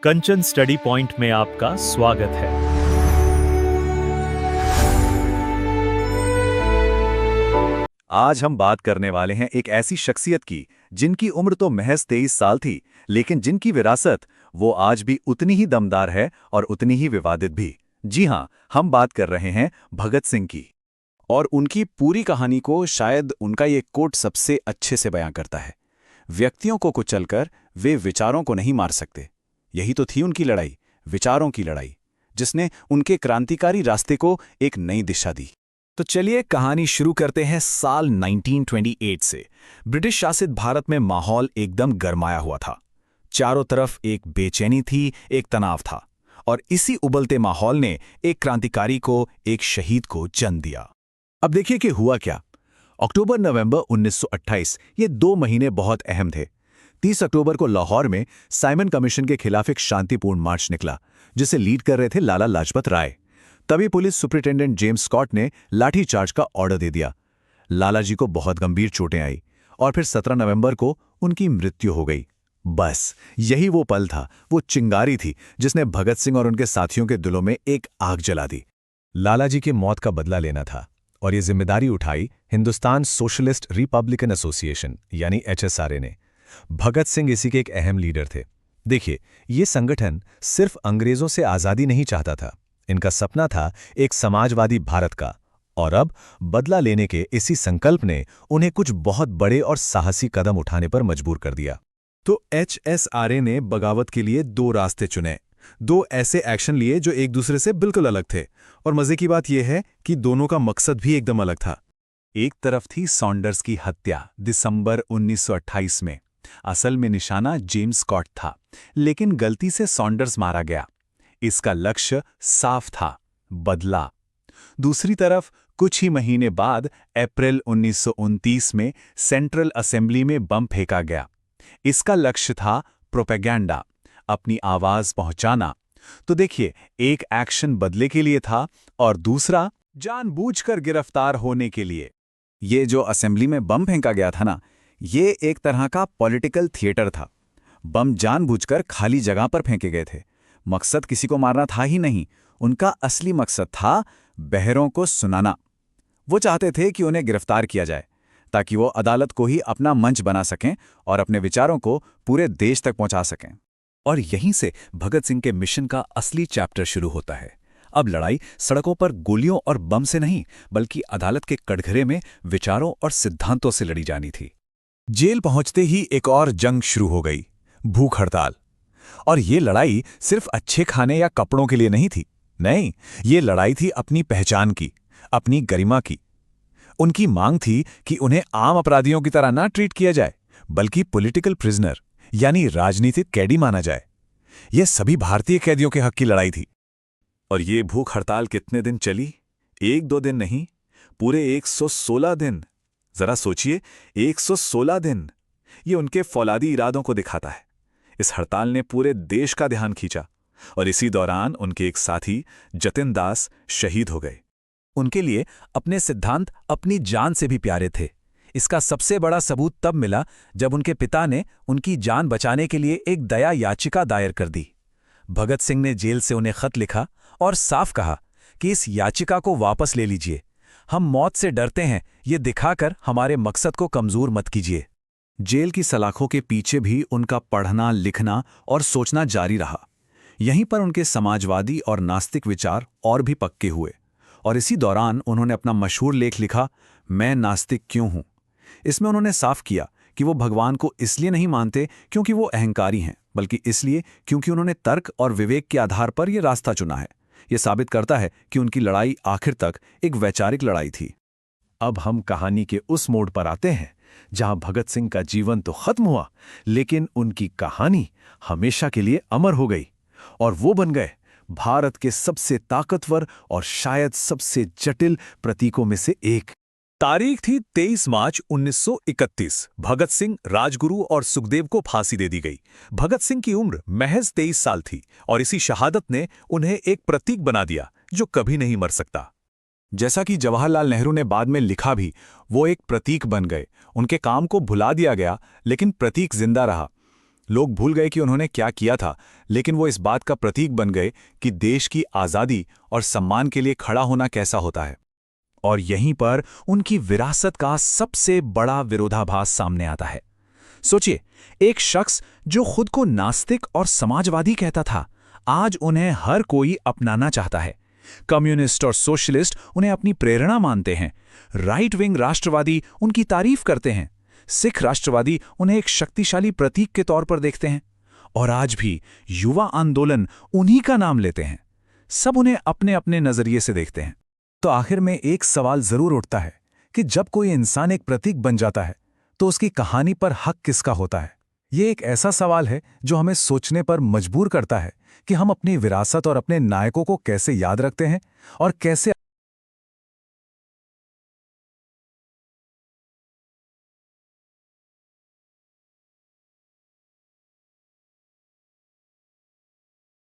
कंचन study point में आपका स्वागत है। आज हम बात करने वाले हैं एक ऐसी शख्सियत की जिनकी उम्र तो महज 23 साल थी, लेकिन जिनकी विरासत वो आज भी उतनी ही दमदार है और उतनी ही विवादित भी। जी हाँ, हम बात कर रहे हैं भगत सिंह की। और उनकी पूरी कहानी को शायद उनका ये कोट सबसे अच्छे से बयां करता है। व्यक्तियों को कुचलकर वे विचारों को नहीं मार सकते। यही तो थी उनकी लड़ाई, विचारों की लड़ाई, जिसने उनके क्रांतिकारी रास्ते को एक नई दिशा दी। तो चलिए कहानी शुरू करते हैं साल 1928 से। ब्रिटिश शासित भारत में माहौल एकदम गरमाया हुआ था। चारों तरफ एक बेचैनी थी, एक तनाव था, और इसी उबलते माहौल ने एक क्रांतिकारी को, एक शहीद को जन्म दिया। अब देखिए कि हुआ क्या। अक्टूबर-नवंबर 1928, ये 2 महीने बहुत अहम थे। 30 अक्टूबर को लाहौर में साइमन कमीशन के खिलाफ एक शांतिपूर्ण मार्च निकला, जिसे लीड कर रहे थे लाला लाजपत राय। तभी पुलिस सुपरिटेंडेंट जेम्स स्कॉट ने लाठीचार्ज का ऑर्डर दे दिया। लालाजी को बहुत गंभीर चोटें आई और फिर 17 नवंबर को उनकी मृत्यु हो गई। बस यही वो पल था, वो चिंगारी थी जिसने भगत सिंह और उनके साथियों के दिलों में एक आग जला दी। लालाजी की मौत का बदला लेना था और ये जिम्मेदारी उठाई हिंदुस्तान सोशलिस्ट रिपब्लिकन एसोसिएशन यानी HSRA ने। भगत सिंह इसी के एक अहम लीडर थे। देखिए, ये संगठन सिर्फ अंग्रेजों से आज़ादी नहीं चाहता था, इनका सपना था एक समाजवादी भारत का। और अब बदला लेने के इसी संकल्प ने उन्हें कुछ बहुत बड़े और साहसी कदम उठाने पर मजबूर कर दिया। तो HSRA ने बगावत के लिए 2 रास्ते चुने, 2 ऐसे एक्शन लिए जो एक दूसरे से बिल्कुल अलग थे। और मजे की बात यह है कि दोनों का मकसद भी एकदम अलग था। एक तरफ थी सॉन्डर्स की हत्या दिसंबर 1928 में। असल में निशाना जेम्स स्कॉट था, लेकिन गलती से सॉन्डर्स मारा गया। इसका लक्ष्य साफ था, बदला। दूसरी तरफ कुछ ही महीने बाद अप्रैल 1929 में सेंट्रल असेंबली में बम फेंका गया। इसका लक्ष्य था प्रोपेगेंडा, अपनी आवाज पहुंचाना। तो देखिए, एक एक्शन बदले के लिए था और दूसरा जानबूझकर गिरफ्तार होने के लिए। ये जो असेंबली में बम फेंका गया था ना, ये एक तरह का पॉलिटिकल थिएटर था। बम जानबूझकर खाली जगह पर फेंके गए थे। मकसद किसी को मारना था ही नहीं, उनका असली मकसद था बहरों को सुनाना। वो चाहते थे कि उन्हें गिरफ्तार किया जाए ताकि वो अदालत को ही अपना मंच बना सकें और अपने विचारों को पूरे देश तक पहुंचा सकें। और यहीं से भगत सिंह के मिशन का असली चैप्टर शुरू होता है। अब लड़ाई सड़कों पर गोलियों और बम से नहीं, बल्कि अदालत के कटघरे में विचारों और सिद्धांतों से लड़ी जानी थी। जेल पहुंचते ही एक और जंग शुरू हो गई, भूख हड़ताल। और ये लड़ाई सिर्फ अच्छे खाने या कपड़ों के लिए नहीं थी। नहीं, ये लड़ाई थी अपनी पहचान की, अपनी गरिमा की। उनकी मांग थी कि उन्हें आम अपराधियों की तरह ना ट्रीट किया जाए, बल्कि पॉलिटिकल प्रिजनर यानी राजनीतिक कैदी माना जाए। यह सभी भारतीय कैदियों के हक की लड़ाई थी। और ये भूख हड़ताल कितने दिन चली? 1-2 दिन नहीं, पूरे 116 दिन। जरा सोचिए, 116 दिन। ये उनके फौलादी इरादों को दिखाता है। इस हड़ताल ने पूरे देश का ध्यान खींचा और इसी दौरान उनके एक साथी जतिन दास शहीद हो गए। उनके लिए अपने सिद्धांत अपनी जान से भी प्यारे थे। इसका सबसे बड़ा सबूत तब मिला जब उनके पिता ने उनकी जान बचाने के लिए एक दया याचिका दायर कर दी। भगत सिंह ने जेल से उन्हें खत लिखा और साफ कहा कि इस याचिका को वापस ले लीजिए। हम मौत से डरते हैं, ये दिखाकर हमारे मकसद को कमजोर मत कीजिए। जेल की सलाखों के पीछे भी उनका पढ़ना, लिखना और सोचना जारी रहा। यहीं पर उनके समाजवादी और नास्तिक विचार और भी पक्के हुए। और इसी दौरान उन्होंने अपना मशहूर लेख लिखा, मैं नास्तिक क्यों हूं। इसमें उन्होंने साफ किया कि वो भगवान को इसलिए नहीं मानते क्योंकि वो अहंकारी हैं, बल्कि इसलिए क्योंकि उन्होंने तर्क और विवेक के आधार पर यह रास्ता चुना है। यह साबित करता है कि उनकी लड़ाई आखिर तक एक वैचारिक लड़ाई थी। अब हम कहानी के उस मोड़ पर आते हैं जहां भगत सिंह का जीवन तो खत्म हुआ, लेकिन उनकी कहानी हमेशा के लिए अमर हो गई और वो बन गए भारत के सबसे ताकतवर और शायद सबसे जटिल प्रतीकों में से एक। तारीख थी 23 मार्च 1931। भगत सिंह, राजगुरु और सुखदेव को फांसी दे दी गई। भगत सिंह की उम्र महज 23 साल थी और इसी शहादत ने उन्हें एक प्रतीक बना दिया जो कभी नहीं मर सकता। जैसा कि जवाहरलाल नेहरू ने बाद में लिखा भी, वो एक प्रतीक बन गए। उनके काम को भुला दिया गया, लेकिन प्रतीक जिंदा रहा। लोग भूल गए कि उन्होंने क्या किया था, लेकिन वो इस बात का प्रतीक बन गए कि देश की आज़ादी और सम्मान के लिए खड़ा होना कैसा होता है। और यहीं पर उनकी विरासत का सबसे बड़ा विरोधाभास सामने आता है। सोचिए, एक शख्स जो खुद को नास्तिक और समाजवादी कहता था, आज उन्हें हर कोई अपनाना चाहता है। कम्युनिस्ट और सोशलिस्ट उन्हें अपनी प्रेरणा मानते हैं। राइट विंग राष्ट्रवादी उनकी तारीफ करते हैं। सिख राष्ट्रवादी उन्हें एक शक्तिशाली प्रतीक के तौर पर देखते हैं। और आज भी युवा आंदोलन उन्हीं का नाम लेते हैं। सब उन्हें अपने अपने नजरिए से देखते हैं। तो आखिर में एक सवाल जरूर उठता है कि जब कोई इंसान एक प्रतीक बन जाता है तो उसकी कहानी पर हक किसका होता है। ये एक ऐसा सवाल है जो हमें सोचने पर मजबूर करता है कि हम अपनी विरासत और अपने नायकों को कैसे याद रखते हैं और कैसे